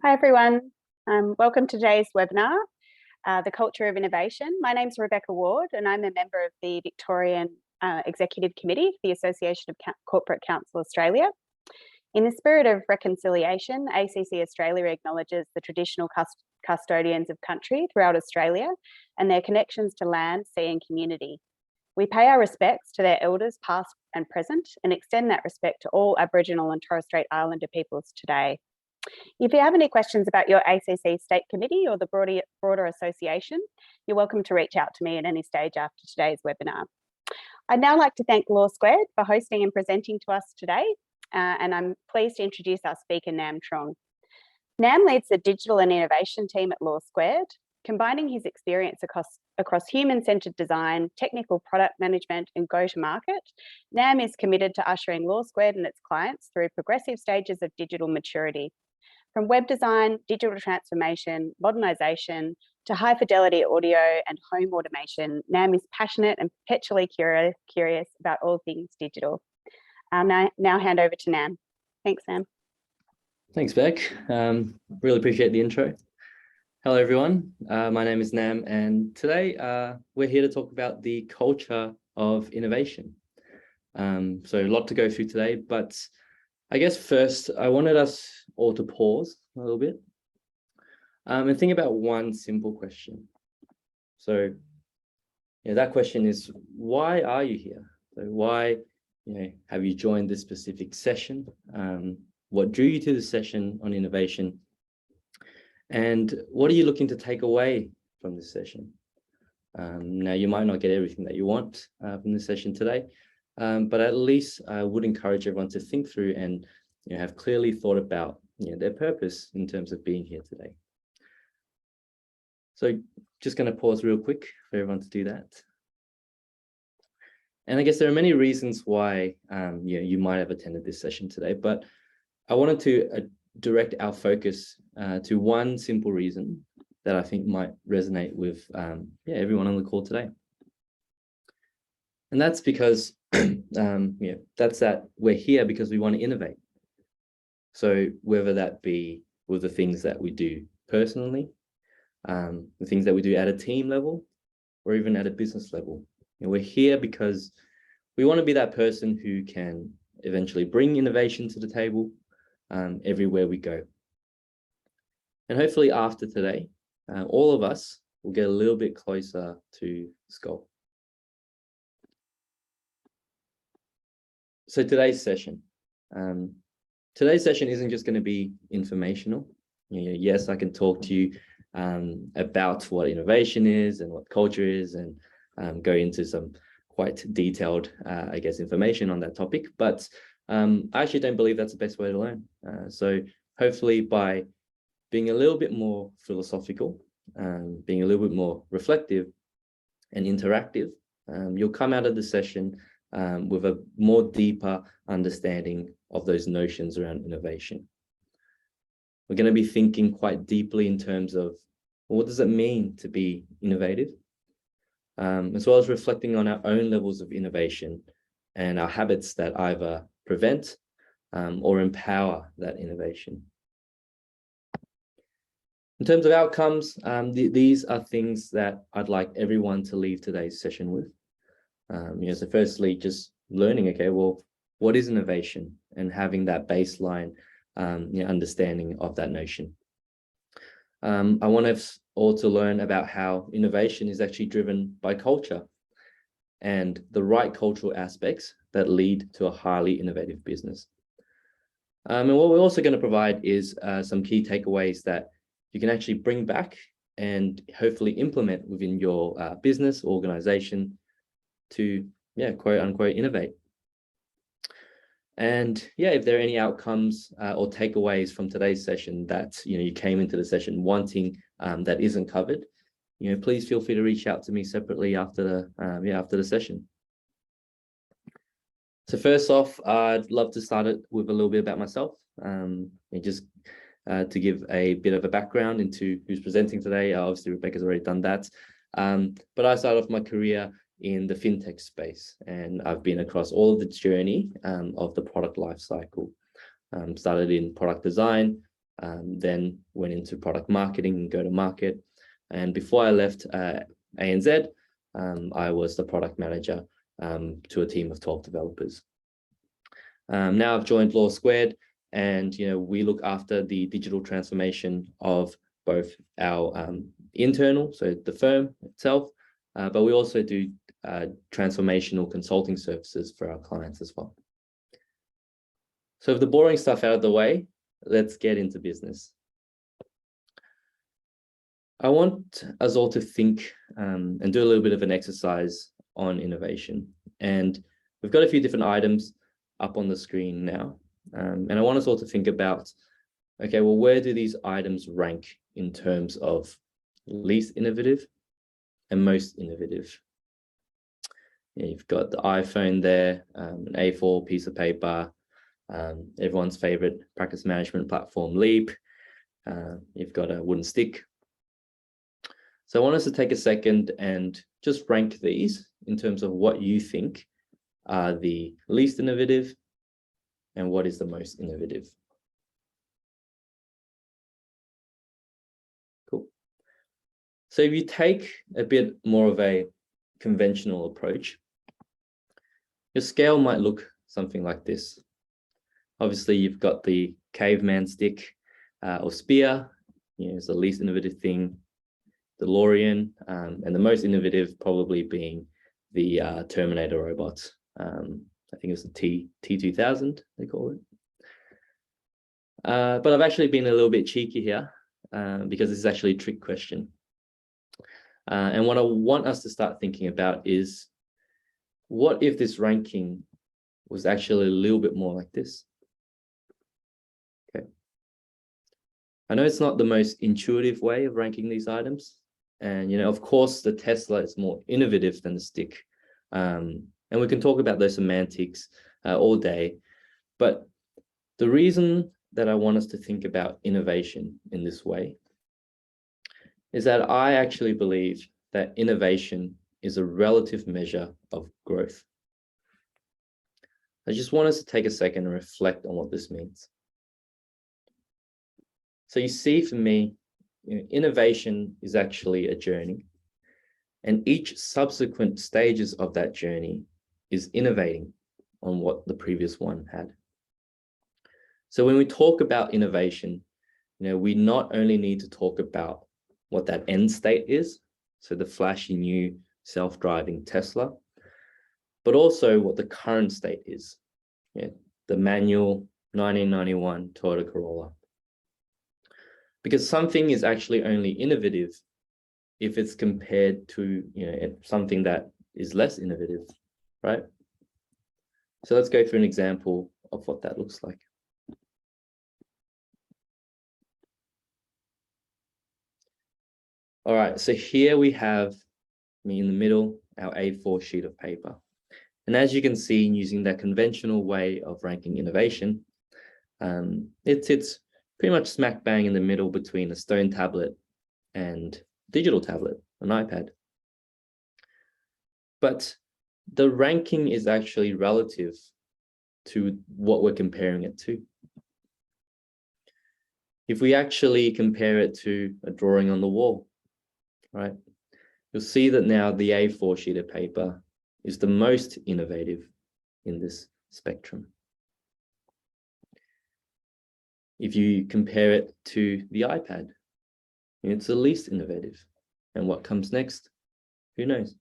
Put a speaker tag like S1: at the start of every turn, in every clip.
S1: Hi everyone, welcome to today's webinar, The Culture of Innovation. My name's Rebecca Ward and I'm a member of the Victorian Executive Committee for the Association of Corporate Counsel Australia. In the spirit of reconciliation, ACC Australia acknowledges the traditional custodians of country throughout Australia and their connections to land, sea and community. We pay our respects to their elders past and present and extend that respect to all Aboriginal and Torres Strait Islander peoples today. If you have any questions about your ACC State Committee or the broader association, you're welcome to reach out to me at any stage after today's webinar. I'd now like to thank Law Squared for hosting and presenting to us today, and I'm pleased to introduce our speaker, Nam Truong. Nam leads the digital and innovation team at Law Squared, combining his experience across human-centered design, technical product management, and go-to-market. Nam is committed to ushering Law Squared and its clients through progressive stages of digital maturity. From web design, digital transformation, modernisation, to high-fidelity audio and home automation, Nam is passionate and perpetually curious about all things digital. I'll now hand over to Nam. Thanks, Nam.
S2: Thanks, Beck. Really appreciate the intro. Hello, everyone. My name is Nam, and today we're here to talk about the culture of innovation. So a lot to go through today, but I guess first I wanted us all to pause a little bit and think about one simple question. So that question is, why are you here? So why have you joined this specific session? What drew you to the session on innovation? And what are you looking to take away from this session? Now, you might not get everything that you want from this session today, but at least I would encourage everyone to think through and have clearly thought about their purpose in terms of being here today. So just going to pause real quick for everyone to do that. And I guess there are many reasons why you might have attended this session today, but I wanted to direct our focus to one simple reason that I think might resonate with everyone on the call today. And that's because that we're here because we want to innovate. So whether that be with the things that we do personally, the things that we do at a team level, or even at a business level, we're here because we want to be that person who can eventually bring innovation to the table everywhere we go. And hopefully after today, all of us will get a little bit closer to this goal. So today's session isn't just going to be informational. Yes, I can talk to you about what innovation is and what culture is, and go into some quite detailed, information on that topic. But I actually don't believe that's the best way to learn. So hopefully by being a little bit more philosophical, being a little bit more reflective and interactive, you'll come out of the session with a more deeper understanding of those notions around innovation. We're going to be thinking quite deeply in terms of what does it mean to be innovative, as well as reflecting on our own levels of innovation and our habits that either prevent or empower that innovation. In terms of outcomes, these are things that I'd like everyone to leave today's session with. So firstly, just learning, well, what is innovation, and having that baseline understanding of that notion. I want us all to learn about how innovation is actually driven by culture and the right cultural aspects that lead to a highly innovative business. And what we're also going to provide is some key takeaways that you can actually bring back and hopefully implement within your business organization to, quote unquote, innovate. And if there are any outcomes or takeaways from today's session that you came into the session wanting that isn't covered, please feel free to reach out to me separately after the session. So first off, I'd love to start it with a little bit about myself, and just to give a bit of a background into who's presenting today. Obviously, Rebecca's already done that, but I started off my career in the fintech space, and I've been across all of the journey of the product life cycle. Started in product design, then went into product marketing and go-to-market. And before I left ANZ, I was the product manager to a team of 12 developers. Now I've joined Law Squared, and we look after the digital transformation of both our internal, so the firm itself, but we also do transformational consulting services for our clients as well. So with the boring stuff out of the way, let's get into business. I want us all to think and do a little bit of an exercise on innovation. And we've got a few different items up on the screen now. And I want us all to think about, okay, well, where do these items rank in terms of least innovative and most innovative? You've got the iPhone there, an A4 piece of paper, everyone's favorite practice management platform, Leap. You've got a wooden stick. So I want us to take a second and just rank these in terms of what you think are the least innovative and what is the most innovative. Cool. So if you take a bit more of a conventional approach, your scale might look something like this. Obviously, you've got the caveman stick or spear, it's the least innovative thing, DeLorean, and the most innovative probably being the Terminator robots. I think it's the T2000, they call it. But I've actually been a little bit cheeky here because this is actually a trick question. And what I want us to start thinking about is, what if this ranking was actually a little bit more like this? Okay. I know it's not the most intuitive way of ranking these items. And, of course, the Tesla is more innovative than the stick. And we can talk about those semantics all day. But the reason that I want us to think about innovation in this way is that I actually believe that innovation is a relative measure of growth. I just want us to take a second and reflect on what this means. So you see, for me, innovation is actually a journey, and each subsequent stages of that journey is innovating on what the previous one had. So when we talk about innovation, we not only need to talk about what that end state is, so the flashy new self-driving Tesla, but also what the current state is, the manual 1991 Toyota Corolla. Because something is actually only innovative if it's compared to something that is less innovative, right? So let's go through an example of what that looks like. All right, so here we have me in the middle, our A4 sheet of paper. And as you can see, using that conventional way of ranking innovation, it sits pretty much smack bang in the middle between a stone tablet and digital tablet, an iPad. But the ranking is actually relative to what we're comparing it to. If we actually compare it to a drawing on the wall, right, you'll see that now the A4 sheet of paper is the most innovative in this spectrum. If you compare it to the iPad, it's the least innovative. And what comes next? Who knows?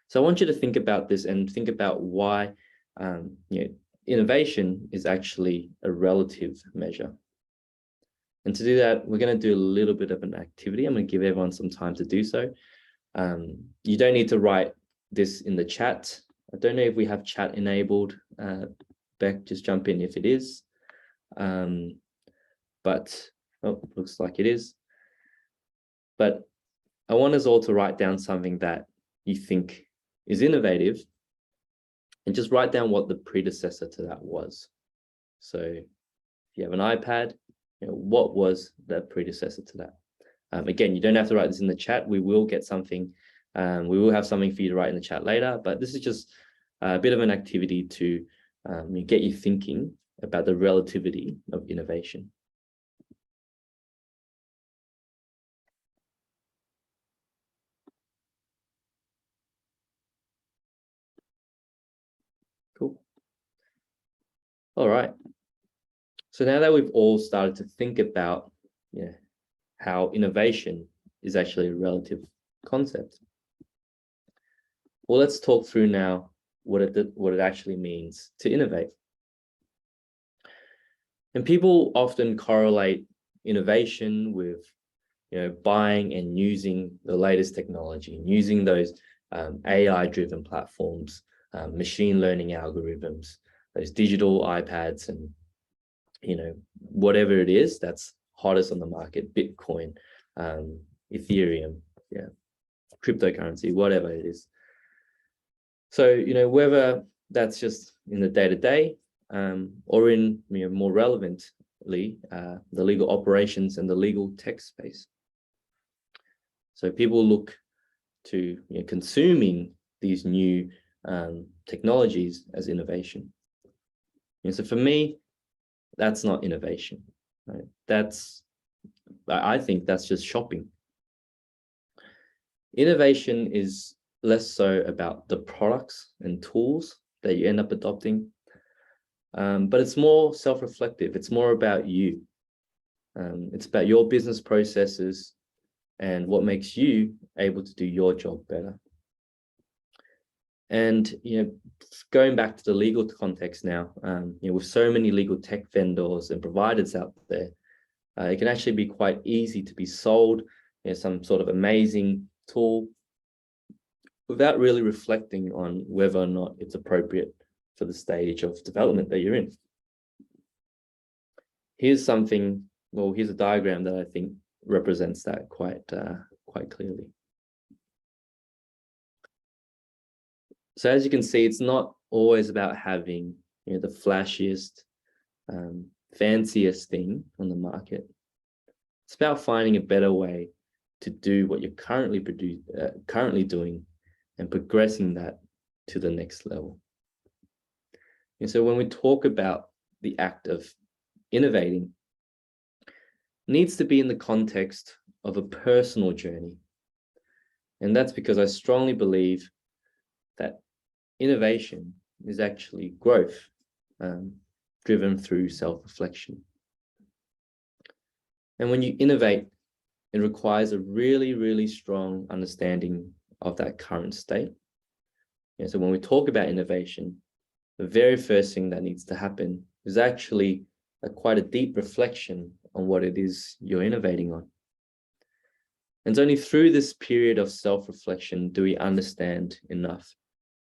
S2: So I want you to think about this and think about why innovation is actually a relative measure. And to do that, we're going to do a little bit of an activity. I'm going to give everyone some time to do so. You don't need to write this in the chat. I don't know if we have chat enabled. Beck, just jump in if it is. But looks like it is. But I want us all to write down something that you think is innovative, and just write down what the predecessor to that was. So if you have an iPad, what was the predecessor to that? Again, you don't have to write this in the chat. We will get something. We will have something for you to write in the chat later, but this is just a bit of an activity to get you thinking about the relativity of innovation. All right. So now that we've all started to think about how innovation is actually a relative concept, well, let's talk through now what it actually means to innovate. And people often correlate innovation with buying and using the latest technology, and using those AI-driven platforms, machine learning algorithms, those digital iPads, and whatever it is that's hottest on the market, Bitcoin, Ethereum, cryptocurrency, whatever it is. So whether that's just in the day-to-day, or in more relevantly, the legal operations and the legal tech space. So people look to consuming these new technologies as innovation. So for me, that's not innovation, right? I think that's just shopping. Innovation is less so about the products and tools that you end up adopting, but it's more self-reflective. It's more about you. It's about your business processes and what makes you able to do your job better. And going back to the legal context now, with so many legal tech vendors and providers out there, it can actually be quite easy to be sold some sort of amazing tool without really reflecting on whether or not it's appropriate for the stage of development that you're in. Here's a diagram that I think represents that quite clearly. So as you can see, it's not always about having the flashiest, fanciest thing on the market. It's about finding a better way to do what you're currently doing and progressing that to the next level. And so when we talk about the act of innovating, it needs to be in the context of a personal journey. And that's because I strongly believe that innovation is actually growth, driven through self-reflection. And when you innovate, it requires a really, really strong understanding of that current state. So when we talk about innovation, the very first thing that needs to happen is actually quite a deep reflection on what it is you're innovating on. And it's only through this period of self-reflection do we understand enough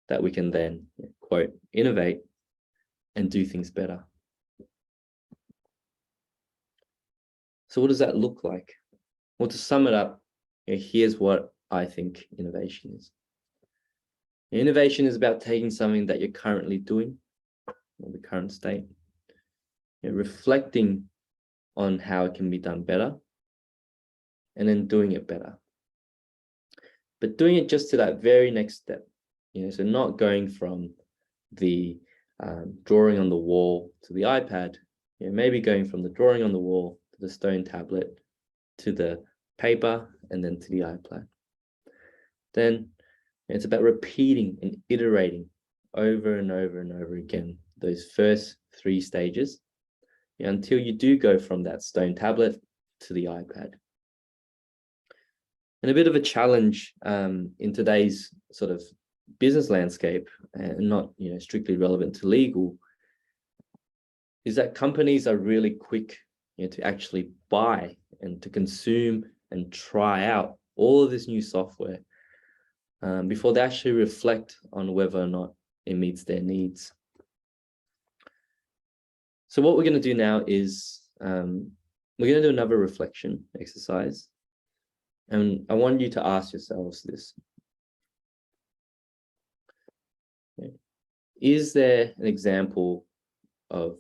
S2: that we can then, quote, innovate and do things better. So what does that look like? Well, to sum it up, here's what I think innovation is. Innovation is about taking something that you're currently doing, or the current state, reflecting on how it can be done better, and then doing it better. But doing it just to that very next step, so not going from the drawing on the wall to the iPad, maybe going from the drawing on the wall to the stone tablet to the paper and then to the iPad. Then it's about repeating and iterating over and over and over again those first 3 stages until you do go from that stone tablet to the iPad. And a bit of a challenge in today's sort of business landscape, and not strictly relevant to legal, is that companies are really quick to actually buy and to consume and try out all of this new software before they actually reflect on whether or not it meets their needs. So what we're going to do now is we're going to do another reflection exercise. And I want you to ask yourselves this. Okay. Is there an example of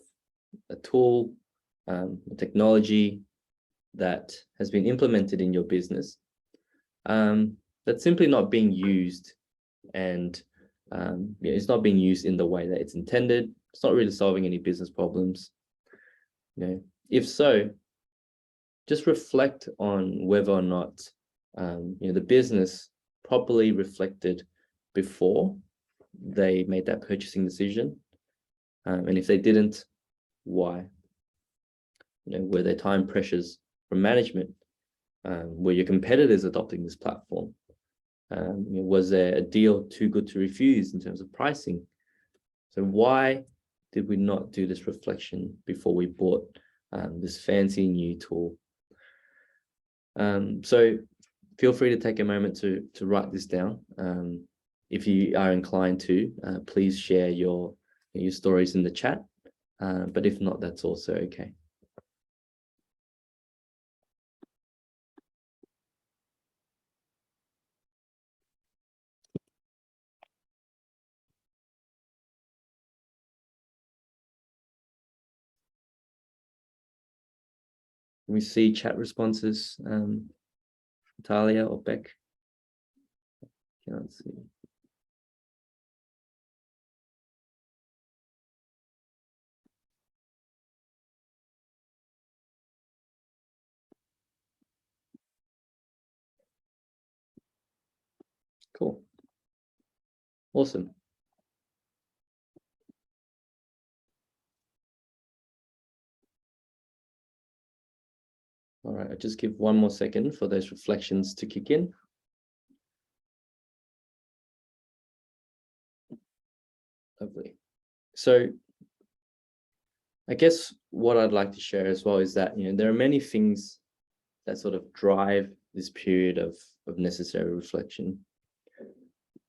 S2: a tool, a technology that has been implemented in your business that's simply not being used, and it's not being used in the way that it's intended? It's not really solving any business problems. If so, just reflect on whether or not the business properly reflected before they made that purchasing decision, And if they didn't, why? Were there time pressures from management? Were your competitors adopting this platform? Was there a deal too good to refuse in terms of pricing? So why did we not do this reflection before we bought this fancy new tool? So feel free to take a moment to write this down. If you are inclined to, please share your stories in the chat. But if not, that's also okay. We see chat responses, Talia or Beck? Can't see. Cool. Awesome. All right, I'll just give one more second for those reflections to kick in. Lovely. So I guess what I'd like to share as well is that, there are many things that sort of drive this period of necessary reflection.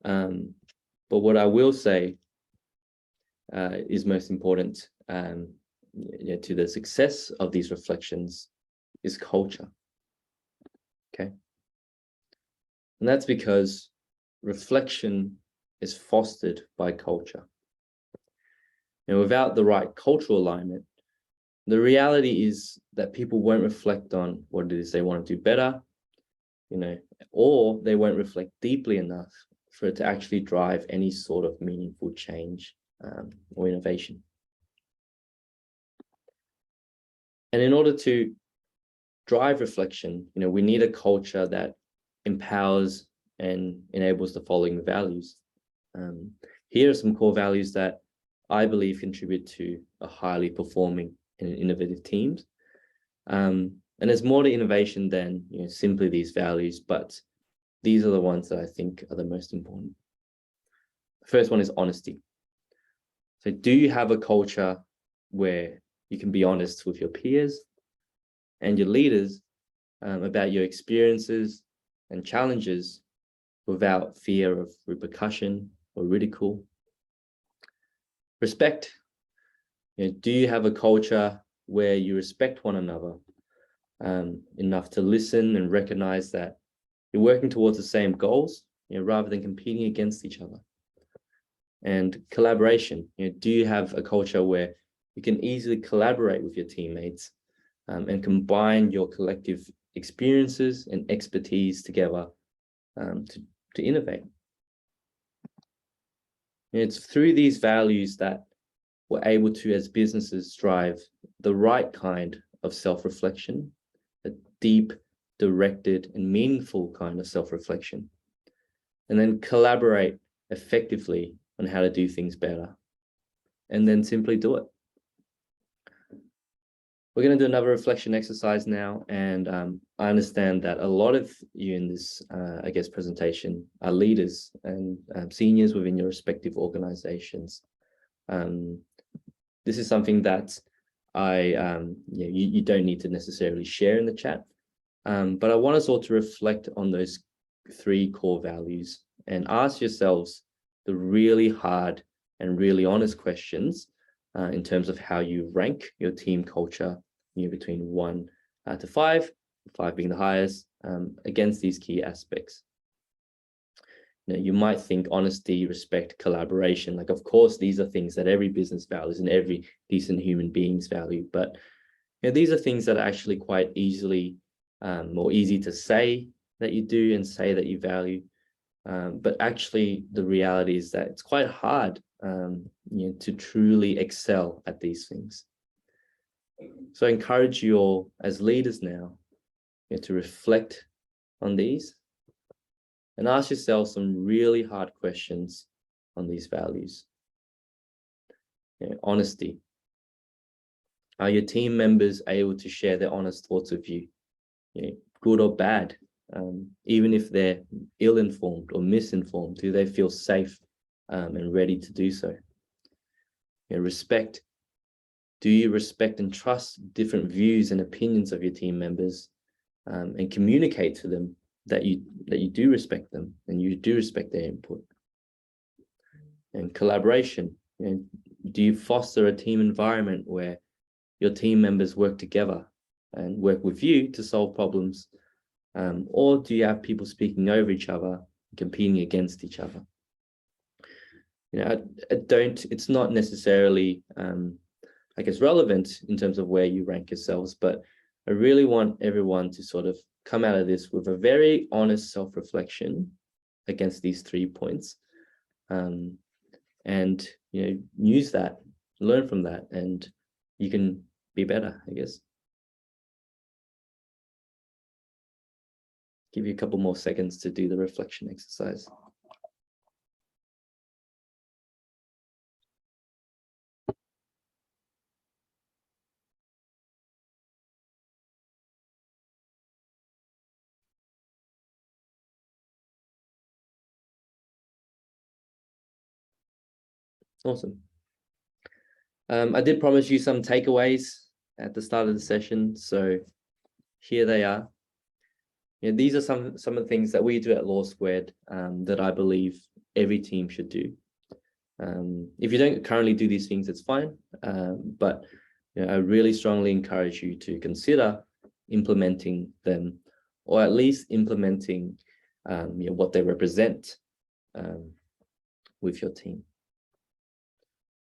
S2: But what I will say is most important to the success of these reflections is culture. Okay. And that's because reflection is fostered by culture. Without the right cultural alignment, the reality is that people won't reflect on what it is they want to do better, or they won't reflect deeply enough for it to actually drive any sort of meaningful change or innovation. And in order to drive reflection, we need a culture that empowers and enables the following values. Here are some core values that I believe contribute to a highly performing and innovative teams. And there's more to innovation than simply these values, but these are the ones that I think are the most important. The first one is honesty. So do you have a culture where you can be honest with your peers and your leaders about your experiences and challenges without fear of repercussion or ridicule? Respect. Do you have a culture where you respect one another enough to listen and recognize that you're working towards the same goals, rather than competing against each other? And collaboration. Do you have a culture where you can easily collaborate with your teammates and combine your collective experiences and expertise together to innovate? It's through these values that we're able to, as businesses, drive the right kind of self-reflection, a deep, directed, and meaningful kind of self-reflection, and then collaborate effectively on how to do things better, and then simply do it. We're going to do another reflection exercise now, and I understand that a lot of you in this, presentation are leaders and seniors within your respective organizations. This is something that you don't need to necessarily share in the chat, but I want us all to reflect on those 3 core values and ask yourselves the really hard and really honest questions in terms of how you rank your team culture, between 1 to 5, 5 being the highest, against these key aspects. You might think honesty, respect, collaboration. Like, of course, these are things that every business values and every decent human beings value. But these are things that are actually quite easily more easy to say that you do and say that you value. But actually, the reality is that it's quite hard to truly excel at these things. So I encourage you all as leaders now to reflect on these and ask yourself some really hard questions on these values. honesty. Are your team members able to share their honest thoughts with you, good or bad? Even if they're ill-informed or misinformed, do they feel safe and ready to do so? Respect. Do you respect and trust different views and opinions of your team members, and communicate to them that you do respect them and you do respect their input? And collaboration. Do you foster a team environment where your team members work together and work with you to solve problems? Or do you have people speaking over each other, competing against each other? It's not necessarily, I guess, relevant in terms of where you rank yourselves, but I really want everyone to sort of come out of this with a very honest self-reflection against these 3 points, and use that, learn from that, and you can be better, I guess. Give you a couple more seconds to do the reflection exercise. Awesome. I did promise you some takeaways at the start of the session, so here they are. These are some of the things that we do at Law Squared that I believe every team should do. If you don't currently do these things, it's fine, but I really strongly encourage you to consider implementing them, or at least implementing what they represent with your team.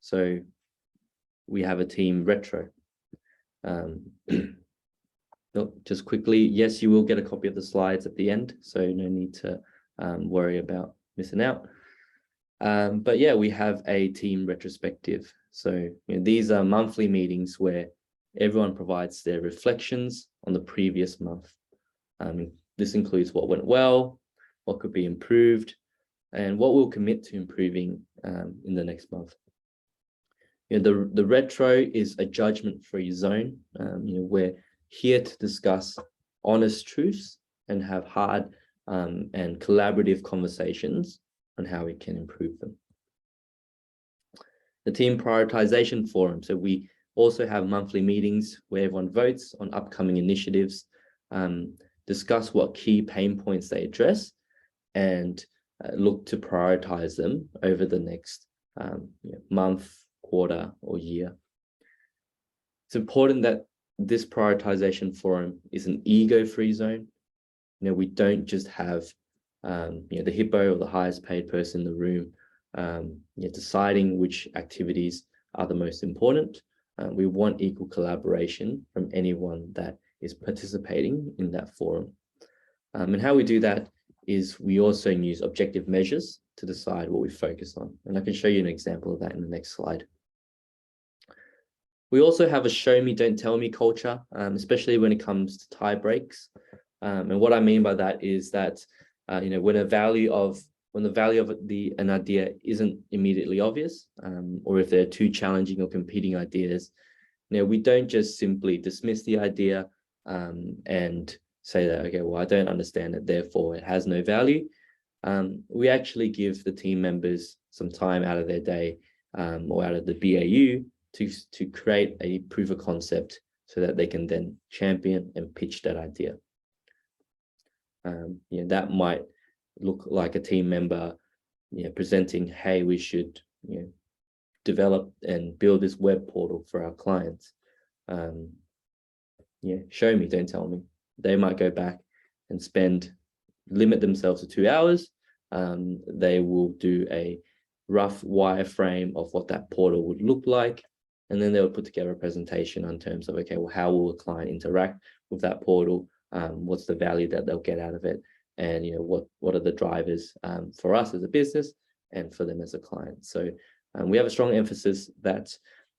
S2: So we have a team retro. Just quickly, yes, you will get a copy of the slides at the end, so no need to worry about missing out. But yeah, we have a team retrospective. So these are monthly meetings where everyone provides their reflections on the previous month. This includes what went well, what could be improved, and what we'll commit to improving in the next month. The retro is a judgment-free zone. We're here to discuss honest truths and have hard and collaborative conversations on how we can improve them. The team prioritization forum. So we also have monthly meetings where everyone votes on upcoming initiatives, discuss what key pain points they address, and look to prioritize them over the next month, quarter, or year. It's important that this prioritization forum is an ego-free zone. We don't just have the hippo or the highest paid person in the room deciding which activities are the most important. We want equal collaboration from anyone that is participating in that forum. And how we do that is we also use objective measures to decide what we focus on. And I can show you an example of that in the next slide. We also have a show me, don't tell me culture, especially when it comes to tie breaks. And what I mean by that is that when the value of an idea isn't immediately obvious, or if they're too challenging or competing ideas, we don't just simply dismiss the idea and say that, okay, well, I don't understand it, therefore it has no value. We actually give the team members some time out of their day or out of the BAU to create a proof of concept so that they can then champion and pitch that idea. That might look like a team member presenting, hey, we should develop and build this web portal for our clients. Show me, don't tell me. They might go back and limit themselves to 2 hours. They will do a rough wireframe of what that portal would look like. And then they'll put together a presentation on terms of, okay, well, how will a client interact with that portal? What's the value that they'll get out of it? And what are the drivers for us as a business and for them as a client? So we have a strong emphasis that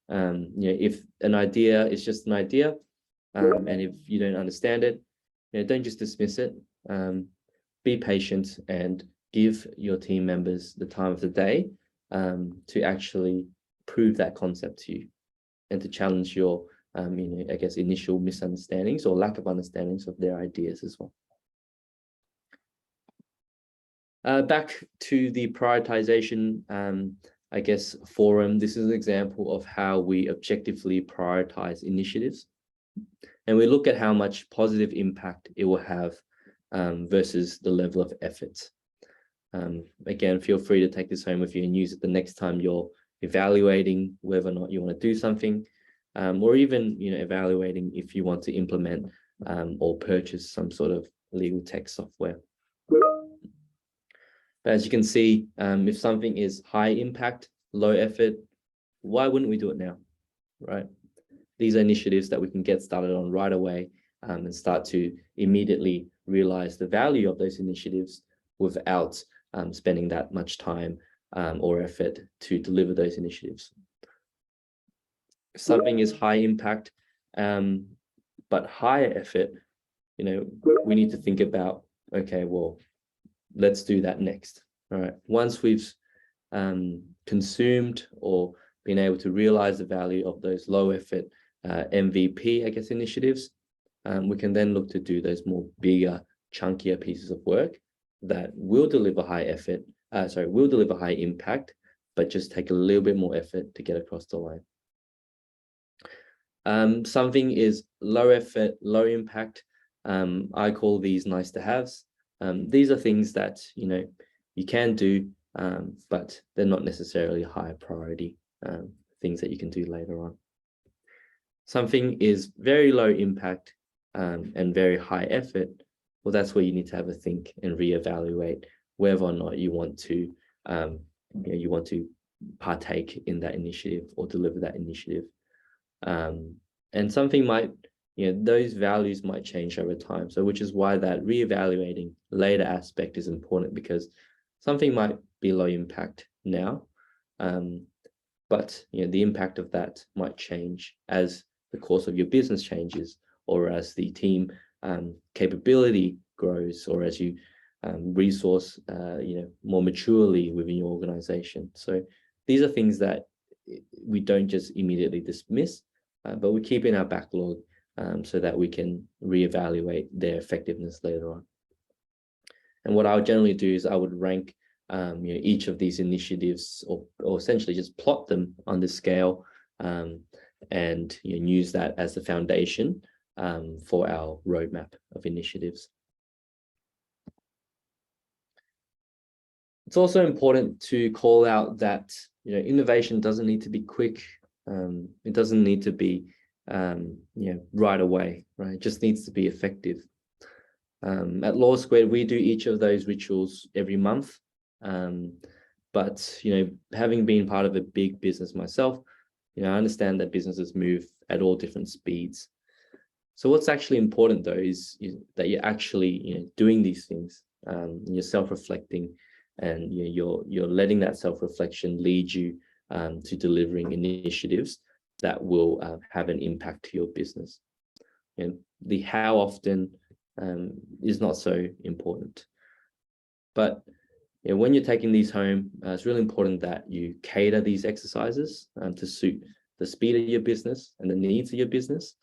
S2: if an idea is just an idea, and if you don't understand it, don't just dismiss it. Be patient and give your team members the time of the day to actually prove that concept to you and to challenge your, I guess, initial misunderstandings or lack of understandings of their ideas as well. Back to the prioritization, I guess, forum. This is an example of how we objectively prioritize initiatives. And we look at how much positive impact it will have versus the level of effort. Again, feel free to take this home with you and use it the next time you're evaluating whether or not you want to do something, or even evaluating if you want to implement or purchase some sort of legal tech software. But as you can see, if something is high impact, low effort, why wouldn't we do it now, right? These are initiatives that we can get started on right away and start to immediately realize the value of those initiatives without spending that much time or effort to deliver those initiatives. If something is high impact, but higher effort, we need to think about, okay, well, let's do that next. All right. Once we've consumed or been able to realize the value of those low effort MVP, I guess, initiatives, we can then look to do those more bigger, chunkier pieces of work that will deliver high effort, will deliver high impact, but just take a little bit more effort to get across the line. Something is low effort, low impact. I call these nice to haves. These are things that, you can do, but they're not necessarily high priority things that you can do later on. Something is very low impact and very high effort. Well, that's where you need to have a think and reevaluate whether or not you want to, partake in that initiative or deliver that initiative. And something might, those values might change over time. So which is why that reevaluating later aspect is important, because something might be low impact now, but the impact of that might change as the course of your business changes, or as the team capability grows, or as you resource more maturely within your organization. So these are things that we don't just immediately dismiss, but we keep in our backlog so that we can reevaluate their effectiveness later on. And what I would generally do is I would rank each of these initiatives, or essentially just plot them on the scale, and use that as the foundation for our roadmap of initiatives. It's also important to call out that innovation doesn't need to be quick. It doesn't need to be right away, right? It just needs to be effective. At Law Squared, we do each of those rituals every month. But having been part of a big business myself, I understand that businesses move at all different speeds. So what's actually important though is that you're actually doing these things, you're self-reflecting, and you're letting that self-reflection lead you to delivering initiatives that will have an impact to your business. The how often is not so important, but when you're taking these home, it's really important that you cater these exercises to suit the speed of your business and the needs of your business.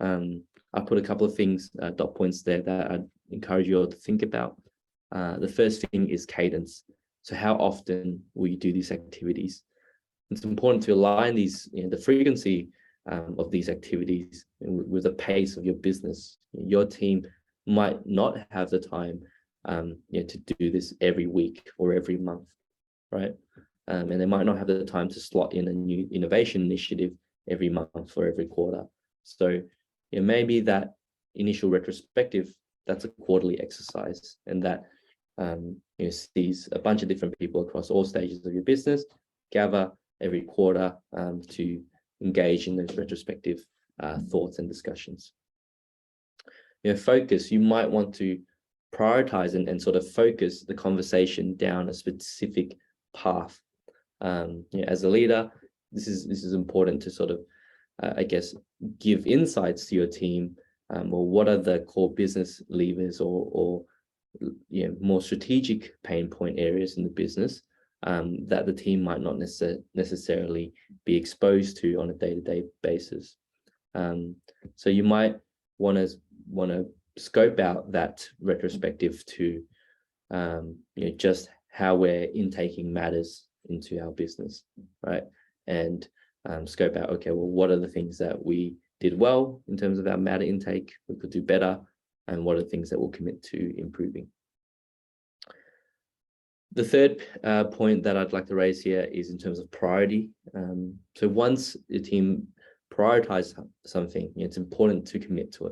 S2: I put a couple of things, dot points there, that I'd encourage you all to think about. The first thing is cadence. So how often will you do these activities? It's important to align these, the frequency of these activities with the pace of your business. Your team might not have the time to do this every week or every month, right? And they might not have the time to slot in a new innovation initiative every month or every quarter. So maybe that initial retrospective, that's a quarterly exercise, and that sees a bunch of different people across all stages of your business gather every quarter to engage in those retrospective thoughts and discussions. Focus, you might want to prioritize and sort of focus the conversation down a specific path. As a leader, this is important to sort of, I guess, give insights to your team, or what are the core business levers or more strategic pain point areas in the business that the team might not necessarily be exposed to on a day-to-day basis. So you might want to scope out that retrospective to just how we're intaking matters into our business, right? And scope out, okay, well, what are the things that we did well in terms of our matter intake, we could do better, and what are the things that we'll commit to improving. The third point that I'd like to raise here is in terms of priority. So once the team prioritize something, it's important to commit to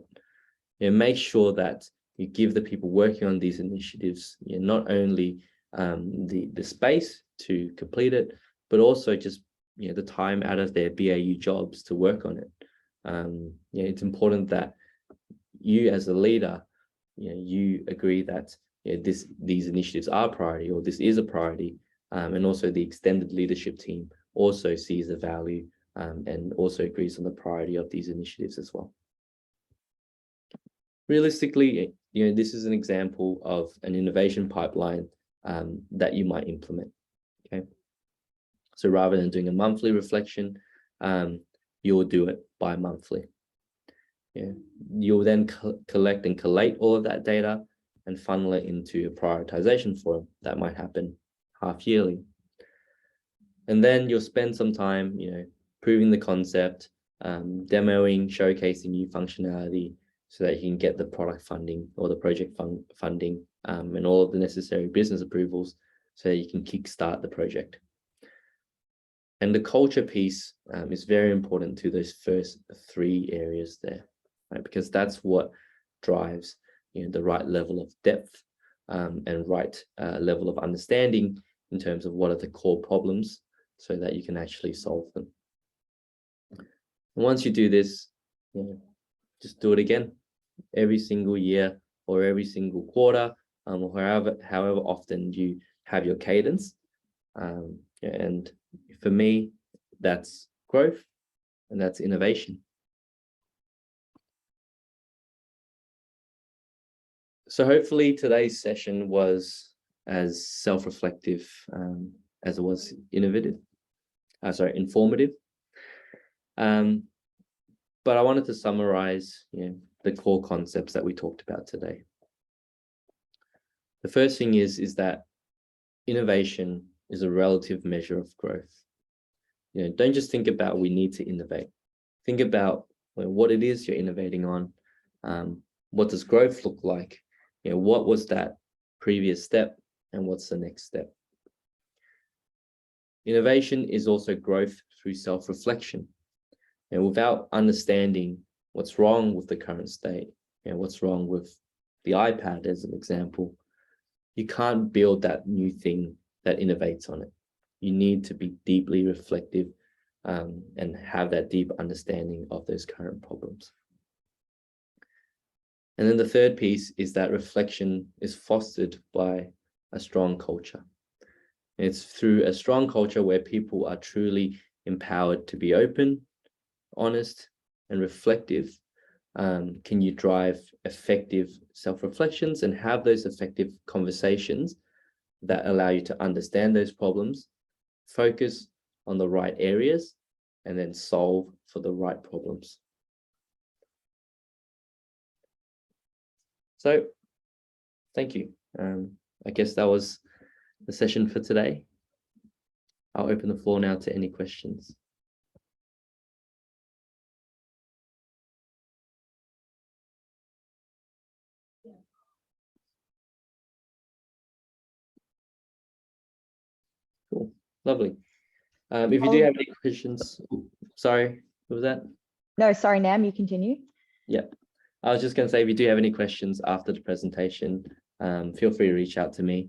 S2: it. Make sure that you give the people working on these initiatives not only the space to complete it, but also just the time out of their BAU jobs to work on it. It's important that you as a leader, you agree that these initiatives are a priority, or this is a priority, and also the extended leadership team also sees the value and also agrees on the priority of these initiatives as well. Realistically, this is an example of an innovation pipeline that you might implement. Okay, so rather than doing a monthly reflection, you will do it bi-monthly. You'll then collect and collate all of that data and funnel it into a prioritization forum that might happen half yearly. And then you'll spend some time, proving the concept, demoing, showcasing new functionality so that you can get the product funding or the project funding and all of the necessary business approvals so that you can kickstart the project. And the culture piece is very important to those first three areas there, right? Because that's what drives the right level of depth and right level of understanding in terms of what are the core problems so that you can actually solve them. And once you do this, just do it again every single year or every single quarter, or however often you have your cadence. And for me, that's growth and that's innovation. So hopefully today's session was as self-reflective as it was informative. But I wanted to summarize the core concepts that we talked about today. The first thing is that innovation is a relative measure of growth. Don't just think about we need to innovate. Think about what it is you're innovating on. What does growth look like? What was that previous step and what's the next step? Innovation is also growth through self-reflection. And without understanding what's wrong with the current state and what's wrong with the iPad as an example, you can't build that new thing that innovates on it. You need to be deeply reflective and have that deep understanding of those current problems. And then the third piece is that reflection is fostered by a strong culture. It's through a strong culture where people are truly empowered to be open, honest, and reflective. Can you drive effective self-reflections and have those effective conversations that allow you to understand those problems, focus on the right areas, and then solve for the right problems. So, thank you. I guess that was the session for today. I'll open the floor now to any questions. Cool, lovely. If you do have any questions, sorry, what was that?
S3: No, sorry, Nam, you continue.
S2: Yeah, I was just going to say, if you do have any questions after the presentation, feel free to reach out to me,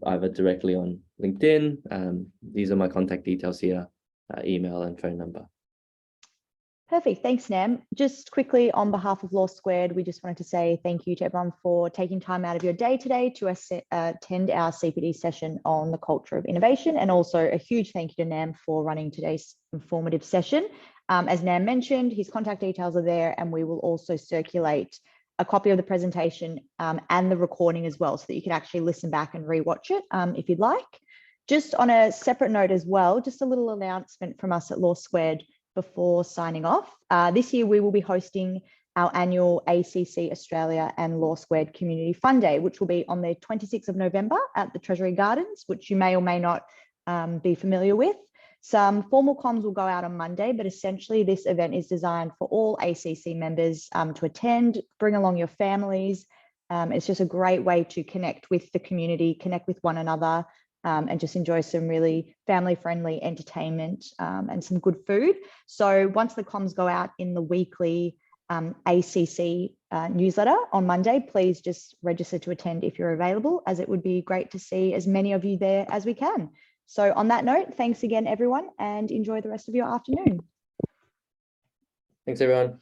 S2: either directly on LinkedIn. These are my contact details here, email and phone number.
S3: Perfect. Thanks, Nam. Just quickly, on behalf of Law Squared, we just wanted to say thank you to everyone for taking time out of your day today to attend our CPD session on the culture of innovation. And also a huge thank you to Nam for running today's informative session. As Nam mentioned, his contact details are there, and we will also circulate a copy of the presentation and the recording as well, so that you can actually listen back and rewatch it if you'd like. Just on a separate note as well, just a little announcement from us at Law Squared before signing off. This year we will be hosting our annual ACC Australia and Law Squared Community Fun Day, which will be on the 26th of November at the Treasury Gardens, which you may or may not be familiar with. Some formal comms will go out on Monday, but essentially this event is designed for all ACC members to attend, bring along your families. It's just a great way to connect with the community, connect with one another, and just enjoy some really family-friendly entertainment and some good food. So once the comms go out in the weekly ACC newsletter on Monday, please just register to attend if you're available, as it would be great to see as many of you there as we can. So on that note, thanks again, everyone, and enjoy the rest of your afternoon.
S2: Thanks, everyone.